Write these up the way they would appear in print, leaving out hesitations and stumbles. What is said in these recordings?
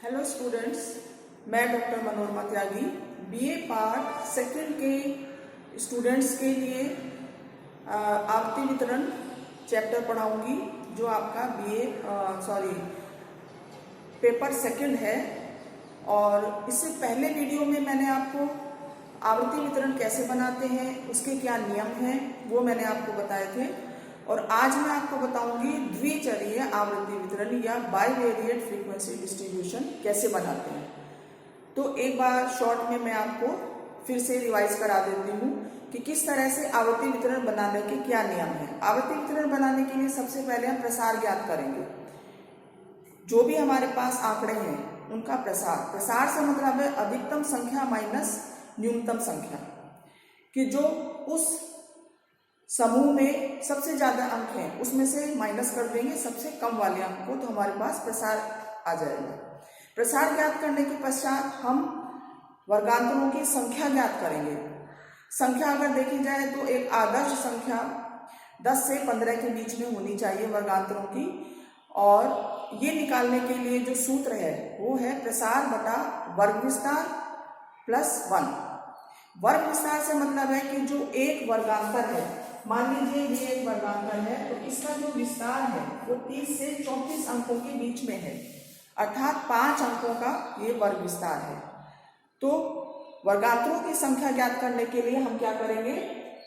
Hello students, मैं doctor Manorama त्यागी BA part second के students के लिए आवर्ती वितरण चैप्टर पढ़ाऊंगी जो आपका पेपर सेकंड है। और इससे पहले वीडियो में मैंने आपको आवर्ती वितरण कैसे बनाते हैं, उसके क्या नियम हैं, वो मैंने आपको बताए थे। और आज मैं आपको बताऊंगी द्विचरीय आवृत्ति वितरण या बाइवेरिएट फ्रीक्वेंसी डिस्ट्रीब्यूशन कैसे बनाते हैं। तो एक बार शॉर्ट में मैं आपको फिर से रिवाइज करा देती हूँ कि किस तरह से आवृत्ति वितरण बनाने के क्या नियम हैं। आवृत्ति वितरण बनाने के लिए सबसे पहले हम प्रसार ज्ञात करेंगे। जो भी हमारे पास आंकड़े हैं उनका प्रसार से मतलब है अधिकतम संख्या माइनस न्यूनतम संख्या, कि जो उस समूह में सबसे ज्यादा अंक हैं उसमें से माइनस कर देंगे सबसे कम वाले अंक को, तो हमारे पास प्रसार आ जाएगा। प्रसार ज्ञात करने के पश्चात हम वर्गांतरों की संख्या ज्ञात करेंगे। संख्या अगर देखी जाए तो एक आदर्श संख्या 10 से 15 के बीच में होनी चाहिए वर्गांतरों की। और ये निकालने के लिए जो सूत्र है वो है प्रसार बटा वर्ग विस्तार प्लस 1। वर्ग विस्तार से मतलब है कि जो एक वर्गांतर है, मान लीजिए ये एक वर्गांतर है, तो इसका जो विस्तार है वो 30 से 34 अंकों के बीच में है, अर्थात 5 अंकों का ये वर्ग विस्तार है। तो वर्गांतरों की संख्या ज्ञात करने के लिए हम क्या करेंगे,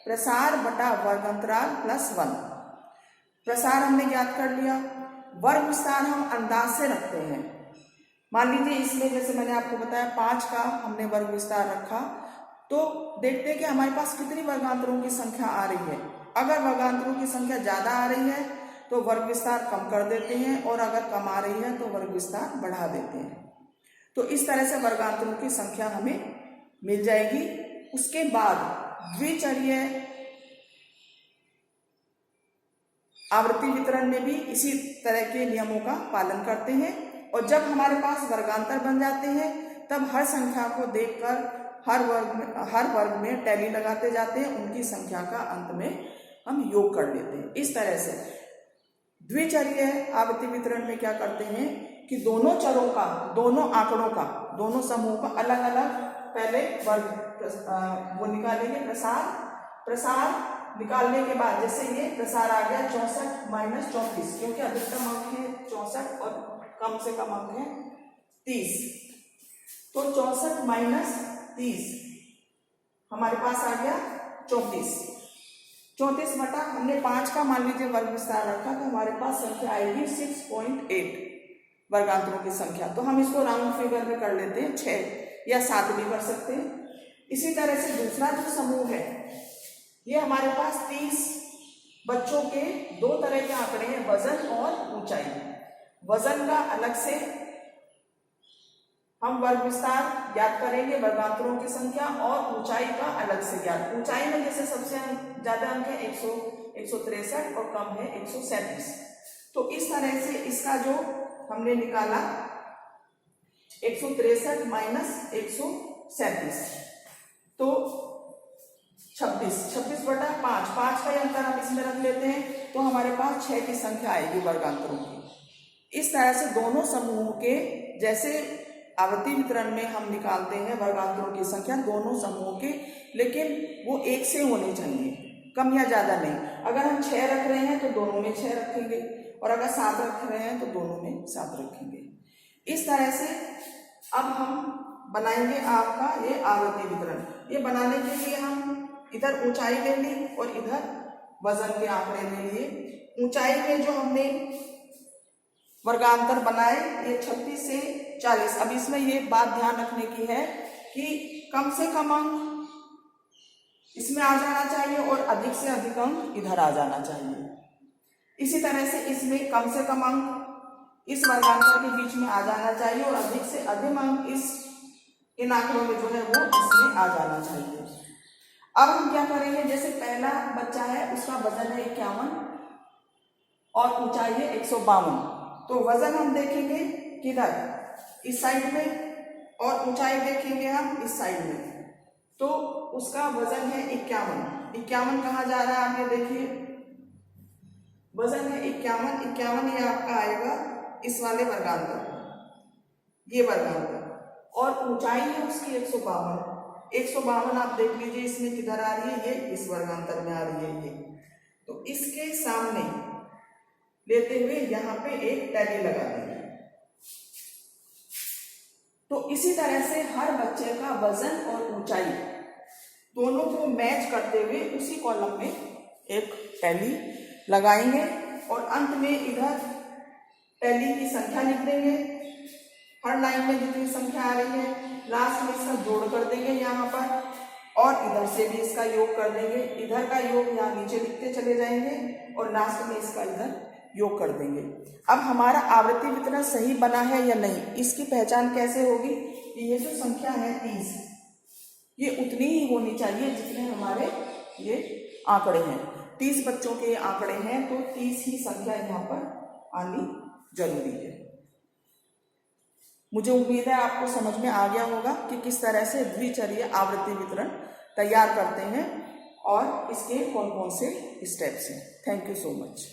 प्रसार बटा वर्गांतराल प्लस 1। प्रसार हमने ज्ञात कर लिया। वर्ग विस्तार हम अंदाज से रखते हैं। मान लीजिए इसमें जैसे मैंने आपको बताया 5 का हमने वर्ग विस्तार रखा, तो देखते हैं कि हमारे पास कितनी वर्गांतरों की संख्या आ रही है। अगर वर्गांतरों की संख्या ज्यादा आ रही है तो वर्ग विस्तार कम कर देते हैं, और अगर कम आ रही है तो वर्ग विस्तार बढ़ा देते हैं। तो इस तरह से वर्गांतरों की संख्या हमें मिल जाएगी। उसके बाद द्विचरीय आवृत्ति वितरण में भी इसी तरह के नियमों का पालन करते हैं। और जब हमारे पास वर्गांतर बन जाते हैं तब हर संख्या को देखकर हर वर्ग में टैली लगाते जाते हैं, उनकी संख्या का अंत में हम योग कर लेते हैं। इस तरह से द्विचरीय आवृत्ति वितरण में क्या करते हैं कि दोनों चरों का, दोनों आंकड़ों का, दोनों समूहों का अलग अलग पहले वर्ग वो निकालेंगे। प्रसार निकालने के बाद जैसे ये प्रसार आ गया 64 माइनस 34, क्योंकि अधिकतम अंक है 64 और कम से कम अंक है 30, तो 64 माइनस 30 हमारे पास आ गया 34 बटा हमने 5 का मान लीजिए वर्ग विस्तार रखा, तो हमारे पास संख्या आएगी 6.8 वर्गांतरों की संख्या। तो हम इसको राउंड फिगर में कर लेते हैं, 6 या 7 भी कर सकते हैं। इसी तरह से दूसरा जो समूह है, ये हमारे पास 30 बच्चों के दो तरह के आंकड़े हैं, वजन और ऊंचाई। वजन का अलग से हम वर्ग विस्तार ज्ञात करेंगे, वर्गांतरों की संख्या, और ऊंचाई का अलग से ज्ञात। ऊंचाई में जैसे सबसे ज्यादा अंक है 163 और कम है 137। तो इस तरह से इसका जो हमने निकाला 163 माइनस 137, तो 26 बटा 5 का अंतर हम इसमें रख लेते हैं, तो हमारे पास 6 की संख्या आएगी वर्गांतरों की। इस तरह से दोनों समूहों के जैसे आवृत्ति वितरण में हम निकालते हैं वर्गांतरों की संख्या दोनों समूहों के, लेकिन वो एक से होनी चाहिए, कम या ज्यादा नहीं। अगर हम 6 रख रहे हैं तो दोनों में 6 रखेंगे, और अगर 7 रख रहे हैं तो दोनों में 7 रखेंगे। इस तरह से अब हम बनाएंगे आपका ये आवृत्ति वितरण। ये बनाने के लिए हम इधर ऊंचाई ले ली और इधर वजन के आंकड़े ले लिए। ऊंचाई में जो हमने वर्गांतर बनाए ये 36 से 40। अब इसमें ये बात ध्यान रखने की है कि कम से कम अंक इसमें आ जाना चाहिए और अधिक से अधिक अंक इधर आ जाना चाहिए। इसी तरह से इसमें कम से कम अंक इस वर्गांतर के बीच में आ जाना चाहिए और अधिक से अधिक अंक इन आंकड़ों में जो है वो इसमें आ जाना चाहिए। अब हम क्या करेंगे, जैसे पहला बच्चा है उसका वजन है 51 और ऊंचाई है 152, तो वजन हम देखेंगे किधर, इस साइड में, और ऊंचाई देखेंगे हम इस साइड में। तो उसका वजन है 51 कहाँ जा रहा है आप ये देखिए, वजन है 51 ये आपका आएगा इस वाले वर्गांतर। ये वर्गांतर, और ऊंचाई है उसकी 152। 152 आप देख लीजिए इसमें किधर आ रही है, ये इस वर्गांतर में आ रही है ये। तो इसके सामने लेते हुए यहाँ पे एक टैली लगा देंगे। तो इसी तरह से हर बच्चे का वजन और ऊंचाई दोनों को मैच करते हुए उसी कॉलम में एक टैली लगाएंगे, और अंत में इधर टैली की संख्या लिख देंगे। हर लाइन में जितनी संख्या आ रही है लास्ट में इसका जोड़ कर देंगे यहाँ पर, और इधर से भी इसका योग कर देंगे। इधर का योग यहाँ नीचे लिखते चले जाएंगे और लास्ट में इसका इधर योग कर देंगे। अब हमारा आवृत्ति वितरण सही बना है या नहीं, इसकी पहचान कैसे होगी? ये जो संख्या है 30, ये उतनी ही होनी चाहिए जितने हमारे ये आंकड़े हैं। 30 बच्चों के आंकड़े हैं तो 30 ही संख्या यहाँ पर आनी जरूरी है। मुझे उम्मीद है आपको समझ में आ गया होगा कि किस तरह से द्विचरीय आवृत्ति वितरण तैयार करते हैं और इसके कौन कौन से स्टेप्स हैं। Thank you so much.